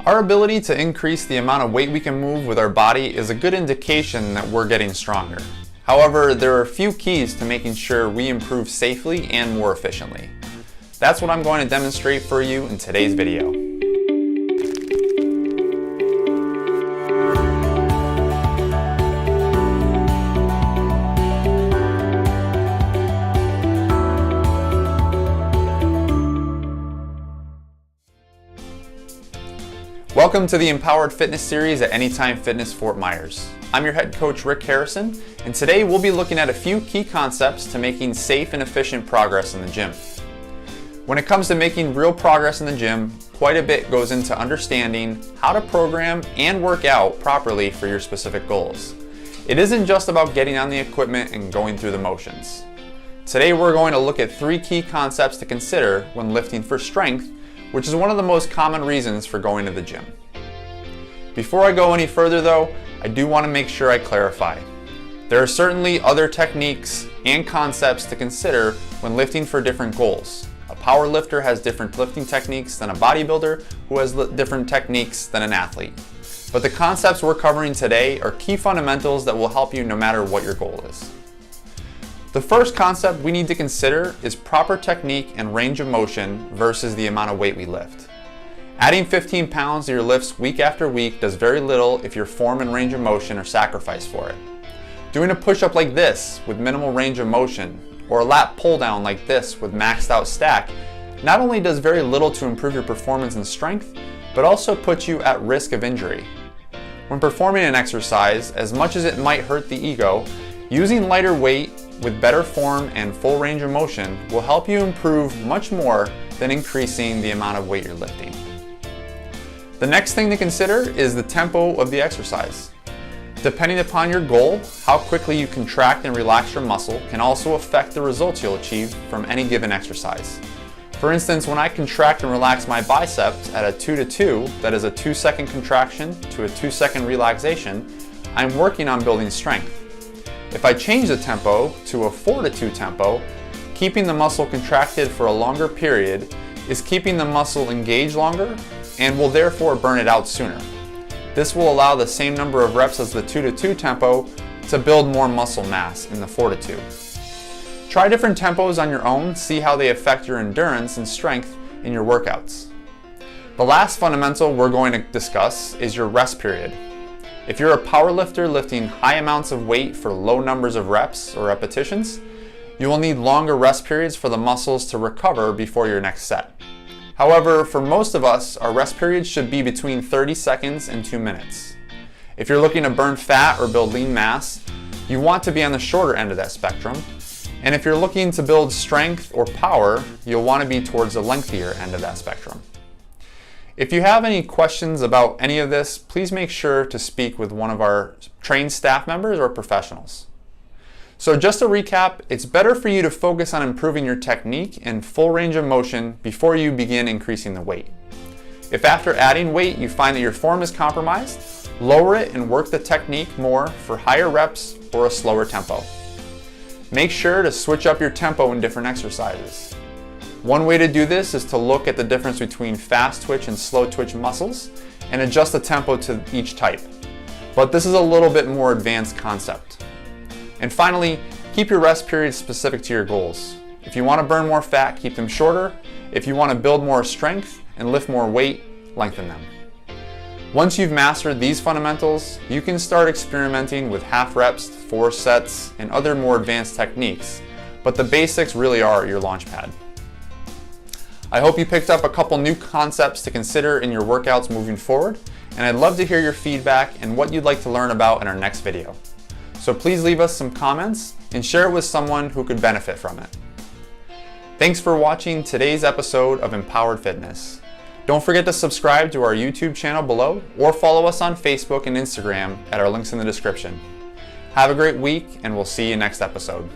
Our ability to increase the amount of weight we can move with our body is a good indication that we're getting stronger. However, there are a few keys to making sure we improve safely and more efficiently. That's what I'm going to demonstrate for you in today's video. Welcome to the Empowered Fitness series at Anytime Fitness Fort Myers. I'm your head coach, Rick Harrison, and today we'll be looking at a few key concepts to making safe and efficient progress in the gym. When it comes to making real progress in the gym, quite a bit goes into understanding how to program and work out properly for your specific goals. It isn't just about getting on the equipment and going through the motions. Today we're going to look at 3 key concepts to consider when lifting for strength, which is one of the most common reasons for going to the gym. Before I go any further though, I do want to make sure I clarify. There are certainly other techniques and concepts to consider when lifting for different goals. A power lifter has different lifting techniques than a bodybuilder who has different techniques than an athlete. But the concepts we're covering today are key fundamentals that will help you no matter what your goal is. The first concept we need to consider is proper technique and range of motion versus the amount of weight we lift. Adding 15 pounds to your lifts week after week does very little if your form and range of motion are sacrificed for it. Doing a push-up like this with minimal range of motion, or a lat pull-down like this with maxed out stack, not only does very little to improve your performance and strength, but also puts you at risk of injury. When performing an exercise, as much as it might hurt the ego, using lighter weight with better form and full range of motion will help you improve much more than increasing the amount of weight you're lifting. The next thing to consider is the tempo of the exercise. Depending upon your goal, how quickly you contract and relax your muscle can also affect the results you'll achieve from any given exercise. For instance, when I contract and relax my biceps at a 2-to-2, that is a 2-second contraction to a 2-second relaxation, I'm working on building strength. If I change the tempo to a 4-to-2 tempo, keeping the muscle contracted for a longer period is keeping the muscle engaged longer and will therefore burn it out sooner. This will allow the same number of reps as the 2-to-2 tempo to build more muscle mass in the 4-to-2. Try different tempos on your own, see how they affect your endurance and strength in your workouts. The last fundamental we're going to discuss is your rest period. If you're a power lifter lifting high amounts of weight for low numbers of reps or repetitions, you will need longer rest periods for the muscles to recover before your next set. However, for most of us, our rest periods should be between 30 seconds and 2 minutes. If you're looking to burn fat or build lean mass, you want to be on the shorter end of that spectrum. And if you're looking to build strength or power, you'll want to be towards the lengthier end of that spectrum. If you have any questions about any of this, please make sure to speak with one of our trained staff members or professionals. So just to recap, it's better for you to focus on improving your technique and full range of motion before you begin increasing the weight. If after adding weight you find that your form is compromised, lower it and work the technique more for higher reps or a slower tempo. Make sure to switch up your tempo in different exercises. One way to do this is to look at the difference between fast twitch and slow twitch muscles and adjust the tempo to each type. But this is a little bit more advanced concept. And finally, keep your rest periods specific to your goals. If you want to burn more fat, keep them shorter. If you want to build more strength and lift more weight, lengthen them. Once you've mastered these fundamentals, you can start experimenting with half reps, 4 sets, and other more advanced techniques, but the basics really are your launch pad. I hope you picked up a couple new concepts to consider in your workouts moving forward, and I'd love to hear your feedback and what you'd like to learn about in our next video. So please leave us some comments and share it with someone who could benefit from it. Thanks for watching today's episode of Empowered Fitness. Don't forget to subscribe to our YouTube channel below or follow us on Facebook and Instagram at our links in the description. Have a great week and we'll see you next episode.